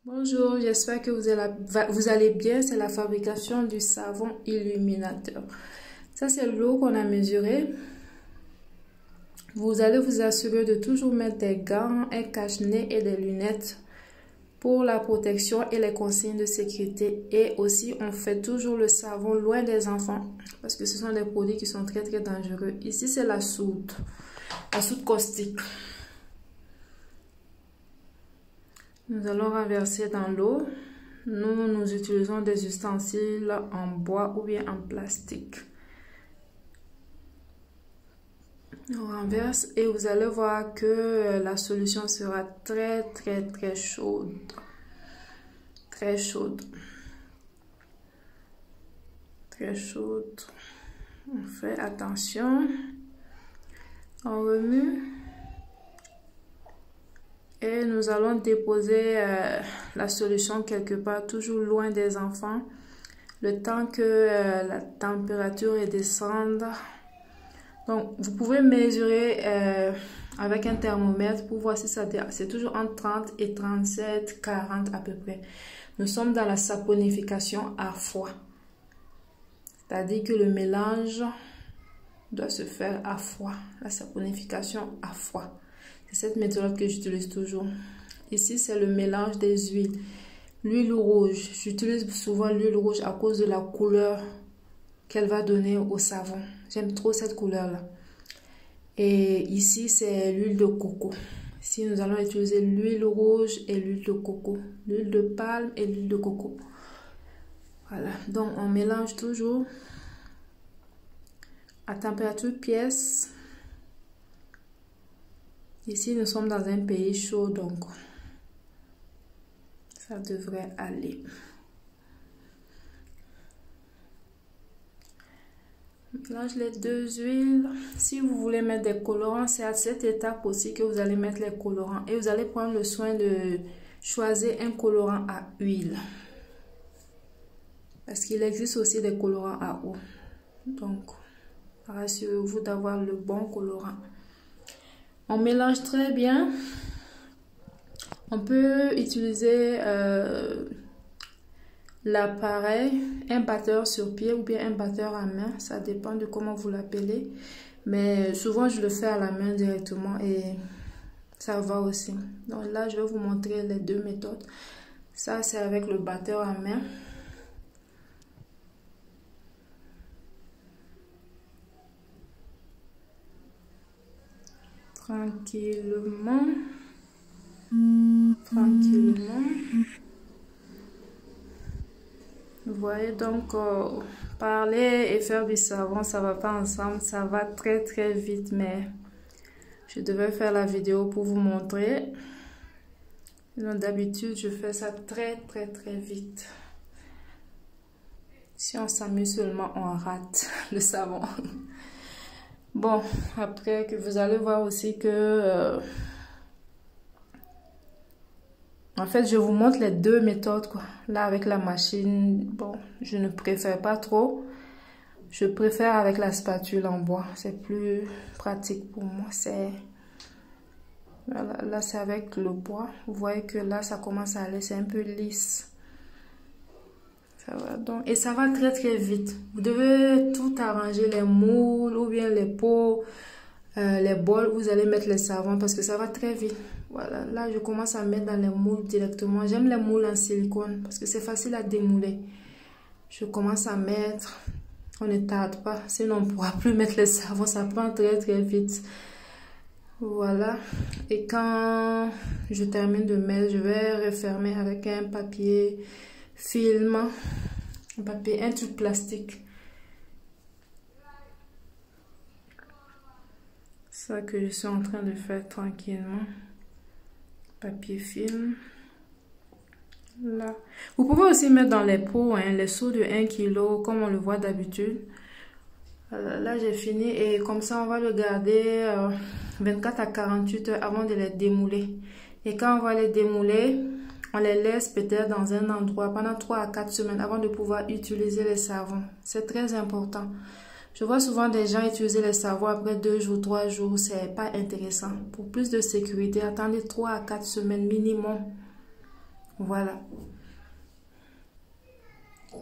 Bonjour, j'espère que vous allez bien. C'est la fabrication du savon illuminateur. Ça, c'est l'eau qu'on a mesurée. Vous allez vous assurer de toujours mettre des gants, un cache-nez et des lunettes pour la protection et les consignes de sécurité. Et aussi, on fait toujours le savon loin des enfants parce que ce sont des produits qui sont très dangereux. Ici, c'est la soude caustique. Nous allons renverser dans l'eau. Nous utilisons des ustensiles en bois ou bien en plastique. On renverse et vous allez voir que la solution sera très chaude. Très chaude. Très chaude. On fait attention. On remue. Et nous allons déposer la solution quelque part, toujours loin des enfants, le temps que la température descende. Donc, vous pouvez mesurer avec un thermomètre pour voir si ça c'est toujours entre 30 et 37, 40 à peu près. Nous sommes dans la saponification à froid. C'est-à-dire que le mélange doit se faire à froid. La saponification à froid. C'est cette méthode que j'utilise toujours. Ici, c'est le mélange des huiles. L'huile rouge. J'utilise souvent l'huile rouge à cause de la couleur qu'elle va donner au savon. J'aime trop cette couleur-là. Et ici, c'est l'huile de coco. Ici, nous allons utiliser l'huile rouge et l'huile de coco. L'huile de palme et l'huile de coco. Voilà. Donc, on mélange toujours à température pièce. Ici, nous sommes dans un pays chaud, donc ça devrait aller. Mélange les deux huiles. Si vous voulez mettre des colorants, c'est à cette étape aussi que vous allez mettre les colorants. Et vous allez prendre le soin de choisir un colorant à huile. Parce qu'il existe aussi des colorants à eau. Donc, rassurez-vous d'avoir le bon colorant. On mélange très bien. On peut utiliser l'appareil, un batteur sur pied ou bien un batteur à main. Ça dépend de comment vous l'appelez. Mais souvent, je le fais à la main directement et ça va aussi. Donc là, je vais vous montrer les deux méthodes. Ça, c'est avec le batteur à main. Tranquillement. Vous voyez donc parler et faire du savon, ça va pas ensemble, ça va très vite, mais je devais faire la vidéo pour vous montrer. D'habitude, je fais ça très vite. Si on s'amuse seulement, on rate le savon. Bon, après que vous allez voir aussi que en fait, je vous montre les deux méthodes, quoi. Là, avec la machine, bon, je ne préfère pas trop. Je préfère avec la spatule en bois. C'est plus pratique pour moi. Voilà, là, c'est avec le bois. Vous voyez que là, ça commence à aller. C'est un peu lisse. Ça va donc. Et ça va très vite. Vous devez tout arranger, les moules ou bien les pots, les bols où vous allez mettre les savons parce que ça va très vite. Voilà, là je commence à mettre dans les moules directement. J'aime les moules en silicone parce que c'est facile à démouler. Je commence à mettre, on ne tarde pas, sinon on ne pourra plus mettre les savons, ça prend très vite. Voilà, et quand je termine de mettre, je vais refermer avec un papier film, un truc plastique. Ça que je suis en train de faire tranquillement. Papier film. Là. Vous pouvez aussi mettre dans les pots, hein, les seaux de 1 kg, comme on le voit d'habitude. Là, j'ai fini et comme ça, on va le garder 24 à 48 heures avant de les démouler. Et quand on va les démouler, on les laisse peut-être dans un endroit pendant 3 à 4 semaines avant de pouvoir utiliser les savons. C'est très important. Je vois souvent des gens utiliser les savons après 2 jours, 3 jours. C'est pas intéressant. Pour plus de sécurité, attendez 3 à 4 semaines minimum. Voilà.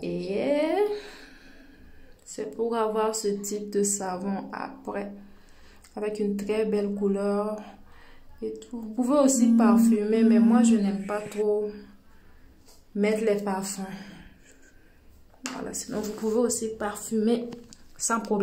Et c'est pour avoir ce type de savon après, avec une très belle couleur et tout. Vous pouvez aussi parfumer, mais moi je n'aime pas trop mettre les parfums. Voilà, sinon vous pouvez aussi parfumer sans problème.